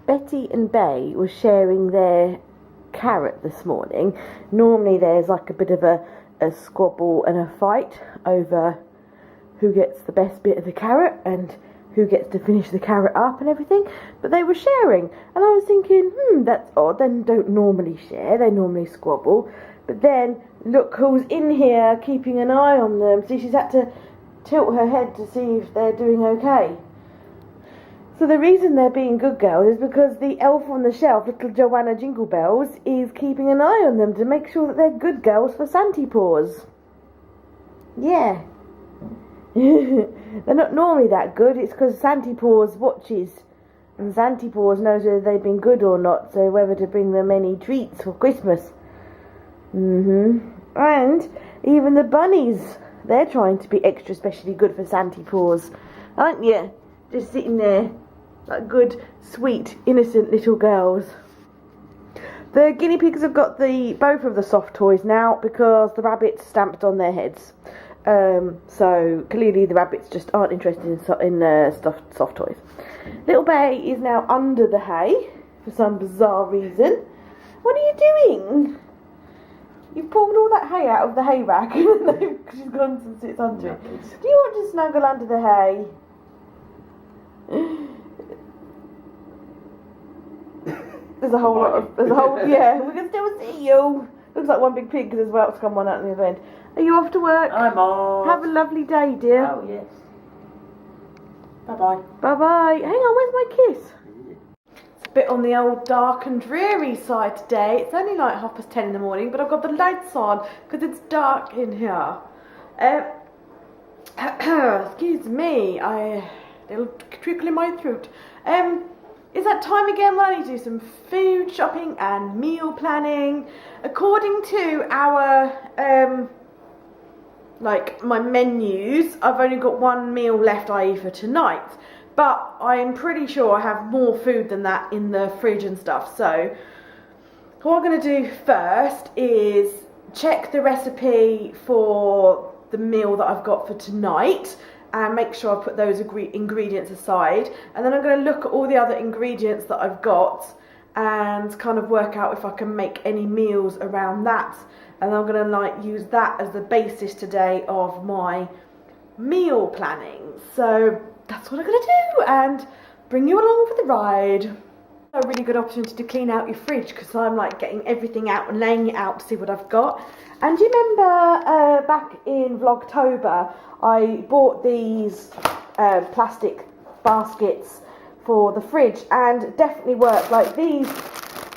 Betty and Bay were sharing their carrot this morning. Normally there's like a bit of a squabble and a fight over who gets the best bit of the carrot and who gets to finish the carrot up and everything, but they were sharing, and I was thinking, that's odd. They don't normally share, they normally squabble. But then look who's in here keeping an eye on them. See, she's had to tilt her head to see if they're doing okay. So the reason they're being good girls is because the elf on the shelf, little Joanna Jingle Bells, is keeping an eye on them to make sure that they're good girls for Santy Paws. Yeah. They're not normally that good. It's because Santy Paws watches, and Santy Paws knows whether they've been good or not, so whether to bring them any treats for Christmas. And even the bunnies, they're trying to be extra specially good for Santy Paws, aren't you? Just sitting there like good, sweet, innocent little girls. The guinea pigs have got both of the soft toys now because the rabbits stamped on their heads. So clearly the rabbits just aren't interested in soft toys. Little Bay is now under the hay for some bizarre reason. What are you doing? You've pulled all that hay out of the hay rack and she's gone and sits under it. Do you want to snuggle under the hay? There's a whole yeah, we can still see you. Looks like one big pig because there's about to come one out the other end. Are you off to work? I'm off. Have a lovely day, dear. Oh, yes. Bye-bye. Bye-bye. Hang on, where's my kiss? It's a bit on the old dark and dreary side today. It's only like 10:30 in the morning, but I've got the lights on because it's dark in here. Excuse me, a little trickle in my throat. Is that time again when I need to do some food shopping and meal planning? According to our my menus, I've only got one meal left, i.e. for tonight, but I'm pretty sure I have more food than that in the fridge and stuff. So what I'm going to do first is check the recipe for the meal that I've got for tonight and make sure I put those ingredients aside, and then I'm going to look at all the other ingredients that I've got and kind of work out if I can make any meals around that, and I'm going to use that as the basis today of my meal planning. So that's what I'm going to do and bring you along for the ride. A really good opportunity to clean out your fridge because I'm getting everything out and laying it out to see what I've got. And do you remember back in Vlogtober I bought these plastic baskets for the fridge and definitely work. Like these,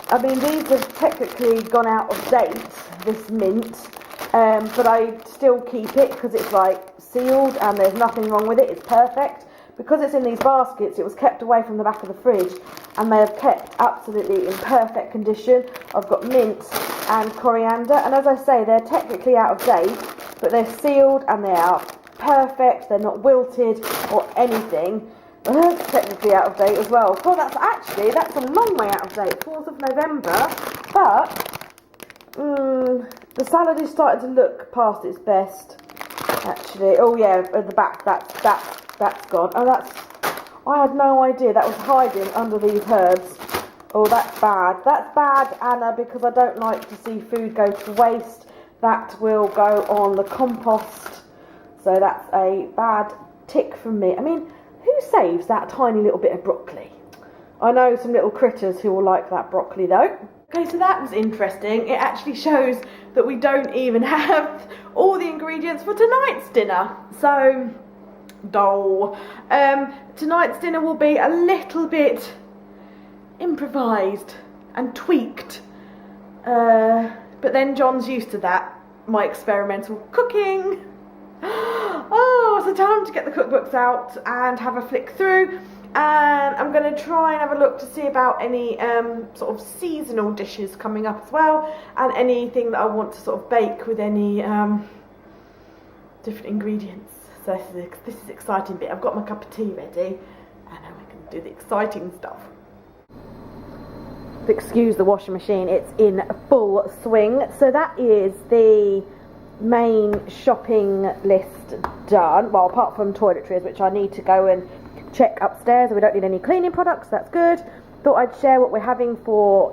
I mean these have technically gone out of date, this mint, but I still keep it because it's sealed and there's nothing wrong with it, it's perfect. Because it's in these baskets, it was kept away from the back of the fridge and they have kept absolutely in perfect condition. I've got mint and coriander, and as I say, they're technically out of date, but they're sealed and they are perfect, they're not wilted or anything. That's technically out of date as well. Well, that's a long way out of date, 4th of November, but the salad is starting to look past its best, actually. Oh yeah, at the back, that's gone. Oh, I had no idea that was hiding under these herbs. Oh, that's bad. That's bad, Anna, because I don't like to see food go to waste. That will go on the compost. So that's a bad tick from me. I mean, who saves that tiny little bit of broccoli? I know some little critters who will like that broccoli, though. Okay, so that was interesting. It actually shows that we don't even have all the ingredients for tonight's dinner. So, dull. Tonight's dinner will be a little bit improvised and tweaked. But then John's used to that, my experimental cooking. Oh, so time to get the cookbooks out and have a flick through. And I'm going to try and have a look to see about any sort of seasonal dishes coming up as well, and anything that I want to sort of bake with any different ingredients. So this is the exciting bit. I've got my cup of tea ready and now I can do the exciting stuff. Excuse the washing machine, it's in full swing. So that is the main shopping list done. Well, apart from toiletries, which I need to go and check upstairs. We don't need any cleaning products, that's good. thought I'd share what we're having for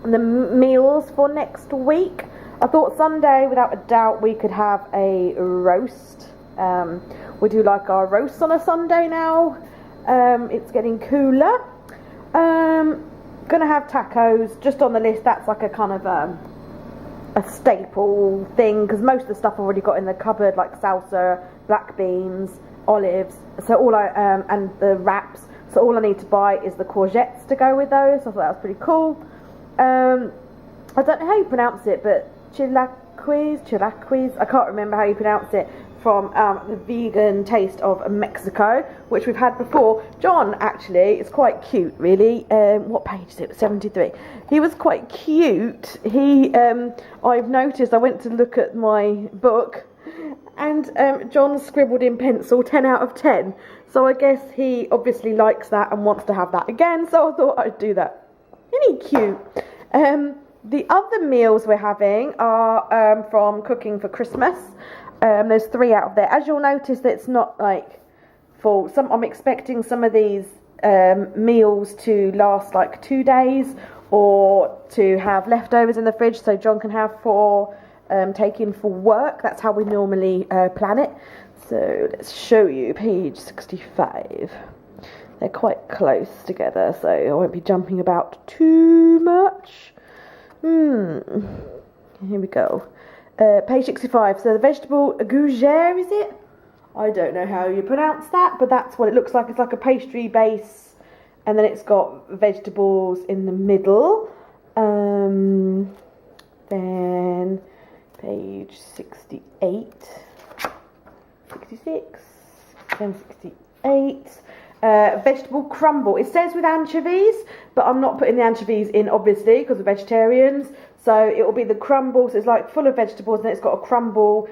the meals for next week. I thought Sunday, without a doubt, we could have a roast. We do like our roasts on a Sunday now. It's getting cooler. Gonna have tacos just on the list. That's like a kind of a staple thing, because most of the stuff I've already got in the cupboard, like salsa, black beans, olives. So all and the wraps. So all I need to buy is the courgettes to go with those. I thought that was pretty cool. I don't know how you pronounce it, but chilaquiles. I can't remember how you pronounce it. From the vegan taste of Mexico, which we've had before. John actually is quite cute, really. What page is it? 73. He was quite cute. I've noticed, I went to look at my book, and John scribbled in pencil 10 out of 10. So I guess he obviously likes that and wants to have that again. So I thought I'd do that. Isn't he cute? The other meals we're having are from Cooking for Christmas. There's 3 out of there. As you'll notice, it's not like full. I'm expecting some of these meals to last like 2 days, or to have leftovers in the fridge so John can have for take in for work. That's how we normally plan it. So let's show you page 65. They're quite close together, so I won't be jumping about too much. Here we go. Page 65, so the vegetable gougere, is it? I don't know how you pronounce that, but that's what it looks like. It's like a pastry base, and then it's got vegetables in the middle. Then page 68, 66, then 68. Vegetable crumble. It says with anchovies, but I'm not putting the anchovies in, obviously, because we're vegetarians. So it will be the crumble. So it's like full of vegetables, and it's got a crumble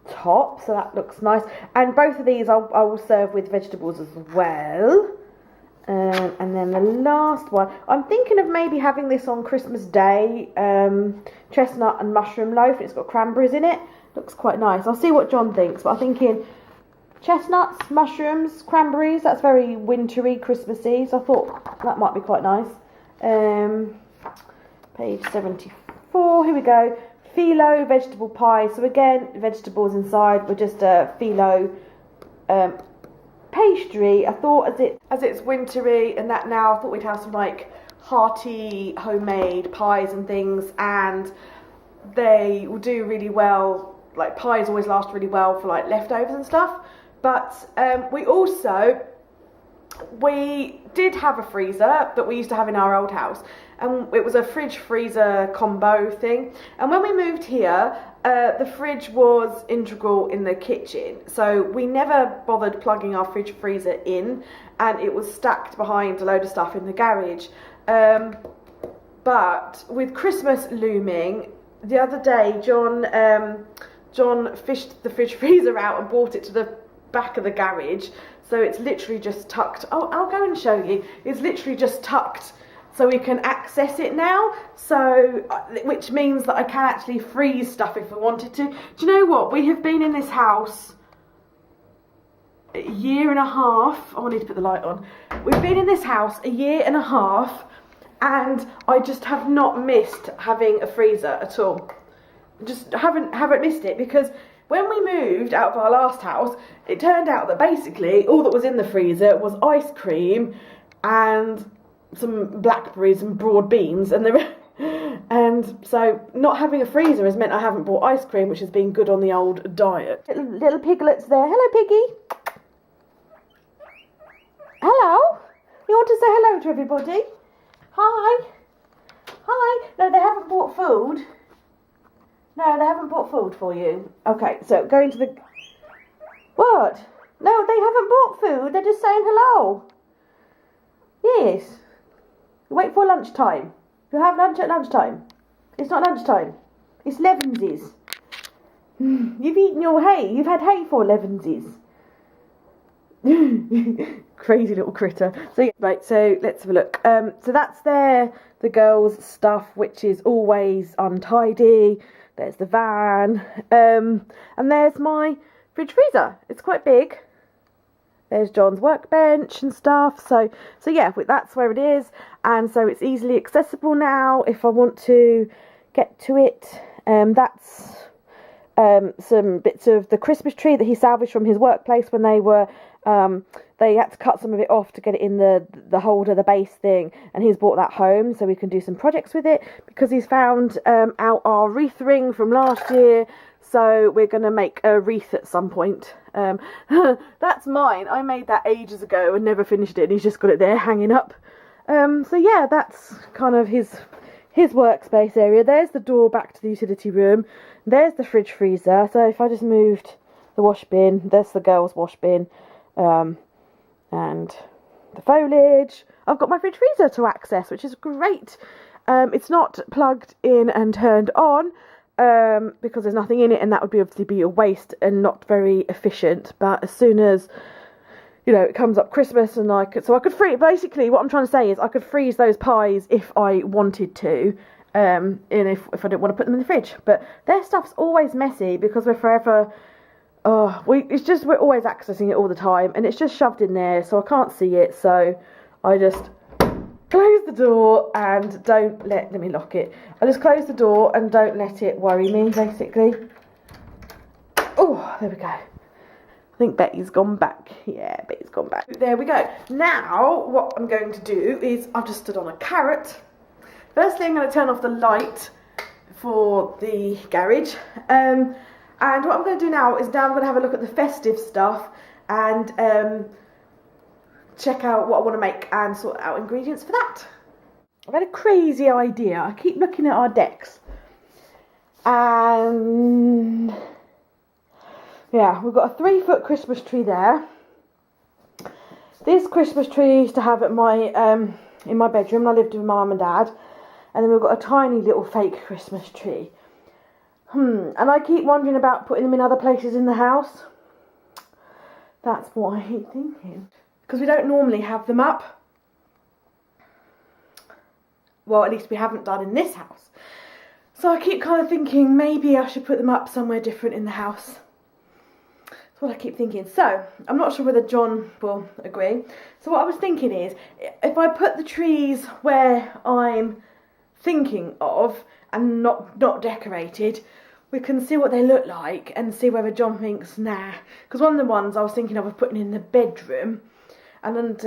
top. So that looks nice. And both of these I will serve with vegetables as well. And then the last one, I'm thinking of maybe having this on Christmas Day. Chestnut and mushroom loaf. It's got cranberries in it. Looks quite nice. I'll see what John thinks. But I'm thinking chestnuts, mushrooms, cranberries. That's very wintry, Christmassy. So I thought that might be quite nice. Page 74, here we go. Phyllo vegetable pie. So again, vegetables inside. We're just a phyllo pastry. I thought as it's wintry and that now, I thought we'd have some like hearty homemade pies and things, and they will do really well. Like pies always last really well for like leftovers and stuff. But we did have a freezer that we used to have in our old house, and it was a fridge freezer combo thing. And when we moved here, the fridge was integral in the kitchen, so we never bothered plugging our fridge freezer in, and it was stacked behind a load of stuff in the garage. But with Christmas looming, the other day John fished the fridge freezer out and brought it to the back of the garage. So it's literally just tucked. Oh, I'll go and show you. It's literally just tucked so we can access it now. So, which means that I can actually freeze stuff if we wanted to. Do you know what? We have been in this house a year and a half. Oh, I need to put the light on. We've been in this house a year and a half, and I just have not missed having a freezer at all. Just haven't missed it, because when we moved out of our last house, it turned out that basically all that was in the freezer was ice cream and some blackberries and broad beans, and so not having a freezer has meant I haven't bought ice cream, which has been good on the old diet. Little piglets there. Hello, Piggy. Hello. You want to say hello to everybody? Hi. Hi. No, they haven't bought food. No, they haven't bought food for you. Okay, so going to the... What? No, they haven't bought food. They're just saying hello. Yes. Wait for lunchtime. You'll have lunch at lunchtime. It's not lunchtime. It's Levenses. You've eaten your hay. You've had hay for Levenses. Crazy little critter. So yeah, right, so let's have a look. So that's the girls' stuff, which is always untidy. There's the van, and there's my fridge freezer. It's quite big. There's John's workbench and stuff. So yeah, that's where it is. And so it's easily accessible now if I want to get to it. That's some bits of the Christmas tree that he salvaged from his workplace when they had to cut some of it off to get it in the holder, the base thing, and he's brought that home so we can do some projects with it, because he's found out our wreath ring from last year, so we're going to make a wreath at some point. That's mine. I made that ages ago and never finished it, and he's just got it there hanging up. So yeah, that's kind of his workspace area. There's the door back to the utility room. There's the fridge freezer. So if I just moved the wash bin, there's the girls' wash bin, and the foliage. I've got my fridge freezer to access, which is great. It's not plugged in and turned on because there's nothing in it, and that would obviously be a waste and not very efficient. But as soon as it comes up Christmas, and I could freeze. Basically, what I'm trying to say is I could freeze those pies if I wanted to, and if I didn't want to put them in the fridge. But their stuff's always messy because we're forever. We're always accessing it all the time, and it's just shoved in there, so I can't see it. So I just close the door and let me lock it. I just close the door and don't let it worry me, basically. Oh, there we go. I think Betty's gone back. Yeah, Betty's gone back. There we go. Now, what I'm going to do is I've just stood on a carrot. Firstly, I'm going to turn off the light for the garage. And what I'm going to do now is I'm going to have a look at the festive stuff and check out what I want to make and sort out ingredients for that. I've had a crazy idea. I keep looking at our decks. And yeah, we've got a 3-foot Christmas tree there. This Christmas tree I used to have at my in my bedroom. I lived with my mum and dad. And then we've got a tiny little fake Christmas tree. And I keep wondering about putting them in other places in the house. That's what I keep thinking. Because we don't normally have them up. Well, at least we haven't done in this house. So I keep kind of thinking maybe I should put them up somewhere different in the house. That's what I keep thinking. So, I'm not sure whether John will agree. So what I was thinking is, if I put the trees where I'm thinking of and not decorated, we can see what they look like and see whether John thinks nah. Because one of the ones I was thinking of putting in the bedroom, and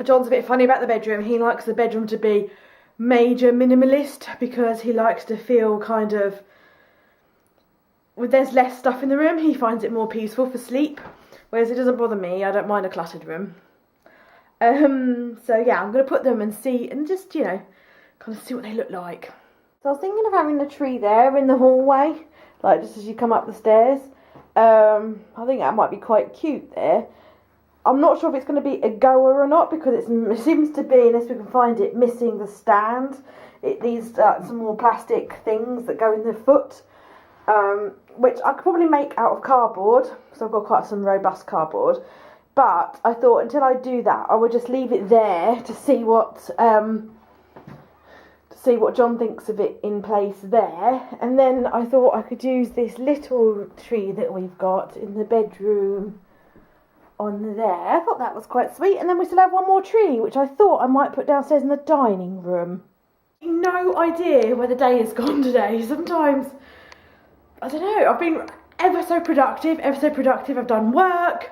John's a bit funny about the bedroom. He likes the bedroom to be major minimalist because he likes to feel kind of, when there's less stuff in the room, he finds it more peaceful for sleep. Whereas it doesn't bother me. I don't mind a cluttered room. So yeah, I'm going to put them and see, and just kind of see what they look like. So I was thinking of having the tree there in the hallway, like just as you come up the stairs. I think that might be quite cute there. I'm not sure if it's going to be a goer or not, because it seems to be, unless we can find it, missing the stand. It needs some more plastic things that go in the foot, which I could probably make out of cardboard, so I've got quite some robust cardboard. But I thought until I do that, I would just leave it there to see what John thinks of it in place there. And then I thought I could use this little tree that we've got in the bedroom on there. I thought that was quite sweet. And then we still have one more tree, which I thought I might put downstairs in the dining room. No idea where the day has gone today. Sometimes, I don't know, I've been ever so productive. I've done work.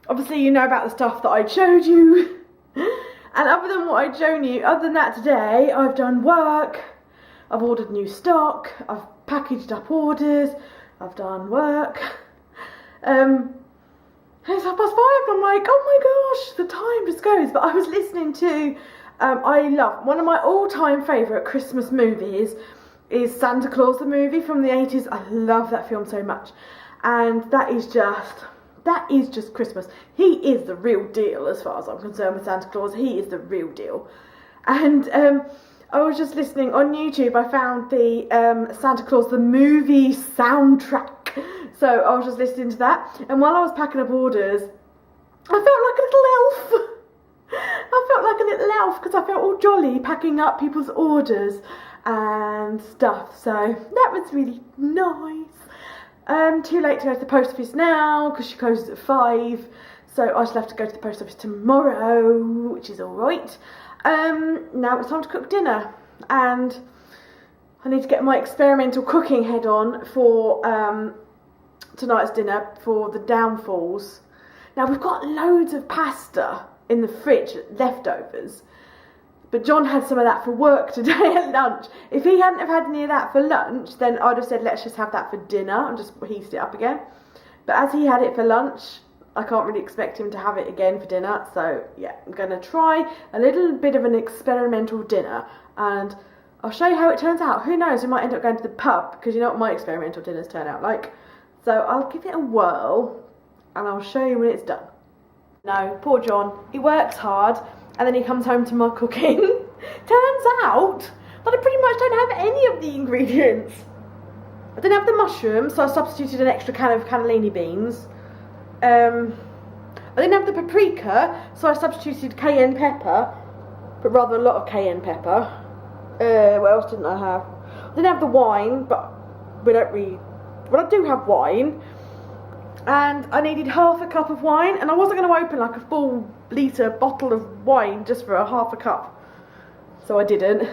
Obviously, you know about the stuff that I showed you. And other than what I'd shown you, other than that today, I've done work, I've ordered new stock, I've packaged up orders, I've done work. It's 5:30 and I'm like, oh my gosh, the time just goes. But I was listening to, I love, one of my all-time favourite Christmas movies is Santa Claus the movie from the 80s. I love that film so much. And that is just Christmas. He is the real deal as far as I'm concerned with Santa Claus. He is the real deal. And I was just listening on YouTube. I found the Santa Claus the movie soundtrack. So I was just listening to that. And while I was packing up orders, I felt like a little elf. I felt like a little elf because I felt all jolly packing up people's orders and stuff. So that was really nice. Too late to go to the post office now because she closes at 5. So I shall have to go to the post office tomorrow, which is alright. Now it's time to cook dinner. And I need to get my experimental cooking head on for tonight's dinner for the downfalls. Now we've got loads of pasta in the fridge, leftovers. But John had some of that for work today at lunch. If he hadn't have had any of that for lunch, then I'd have said let's just have that for dinner and just heated it up again. But as he had it for lunch, I can't really expect him to have it again for dinner. So yeah, I'm going to try a little bit of an experimental dinner and I'll show you how it turns out. Who knows, we might end up going to the pub because you know what my experimental dinners turn out like. So I'll give it a whirl and I'll show you when it's done. No, poor John, he works hard and then he comes home to my cooking. Turns out that I pretty much don't have any of the ingredients. I didn't have the mushrooms, so I substituted an extra can of cannellini beans. I didn't have the paprika, so I substituted cayenne pepper, but rather a lot of cayenne pepper. What else didn't I have? I didn't have the wine, but we don't really... Well, I do have wine. And I needed half a cup of wine, and I wasn't going to open like a full litre bottle of wine just for a half a cup. So I didn't.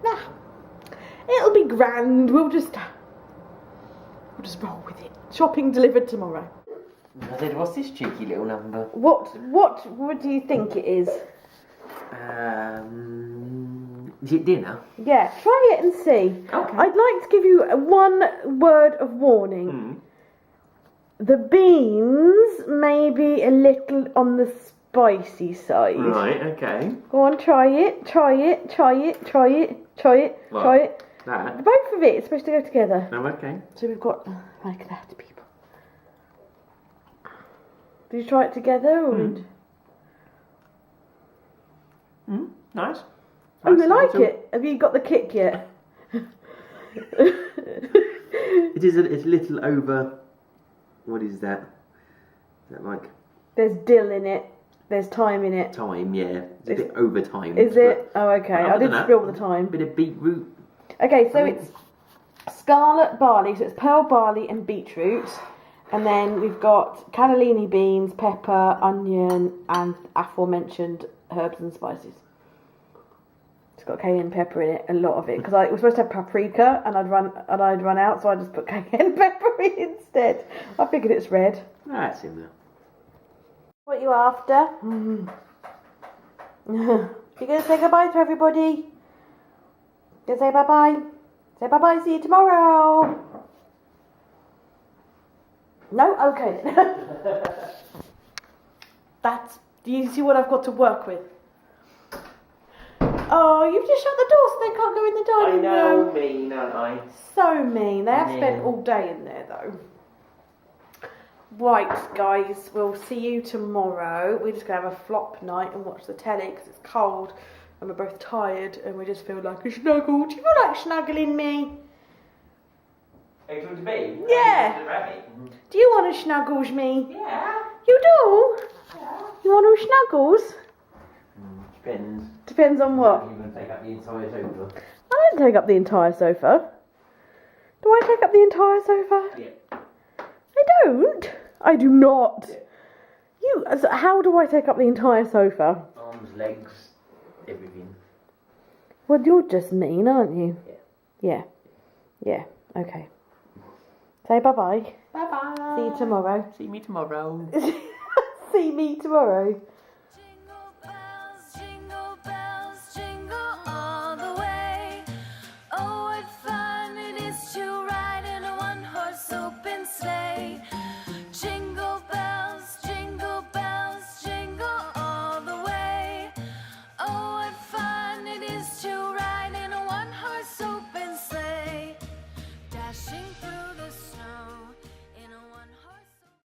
Nah, it'll be grand. We'll just roll with it. Shopping delivered tomorrow. I said, what's this cheeky little number? What do you think it is? Is it dinner? Yeah, try it and see. Okay. I'd like to give you one word of warning. The beans may be a little on the spicy side. Right, okay. Go on, try it. What? That? Both of it, it's supposed to go together. Oh, okay. So we've got like that, people. Did you try it together or? Nice. Oh, you like it? Have you got the kick yet? It's a little over. What is that? Is that like? There's dill in it. There's thyme in it. Thyme, yeah. It's a bit over thyme. Is it? Oh, okay. I did spill the thyme. Bit of beetroot. Okay, so it's scarlet barley, so it's pearl barley and beetroot. And then we've got cannellini beans, pepper, onion, and aforementioned herbs and spices. It's got cayenne pepper in it, a lot of it, because it was supposed to have paprika, and I'd run out, so I just put cayenne pepper in instead. I figured it's red. That's similar. What are you after? You gonna say goodbye to everybody? Gonna say bye bye? Say bye bye. See you tomorrow. No, okay then. Do you see what I've got to work with? Oh, you've just shut the door so they can't go in the dining room. I know, mean, aren't I? So mean. They have spent all day in there though. Right, guys, we'll see you tomorrow. We're just going to have a flop night and watch the telly because it's cold and we're both tired and we just feel like a snuggle. Do you feel like snuggling me? Are you talking to me? Yeah. Do you want to snuggles me? Yeah. You do? Yeah. You want to snuggles? Depends. Depends on what? You're going to take up the entire sofa. I don't take up the entire sofa. Do I take up the entire sofa? Yeah. I don't. I do not. Yeah. How do I take up the entire sofa? Arms, legs, everything. Well, you're just mean, aren't you? Yeah. Yeah. Okay. Say bye-bye. Bye-bye. See you tomorrow. See me tomorrow. See me tomorrow.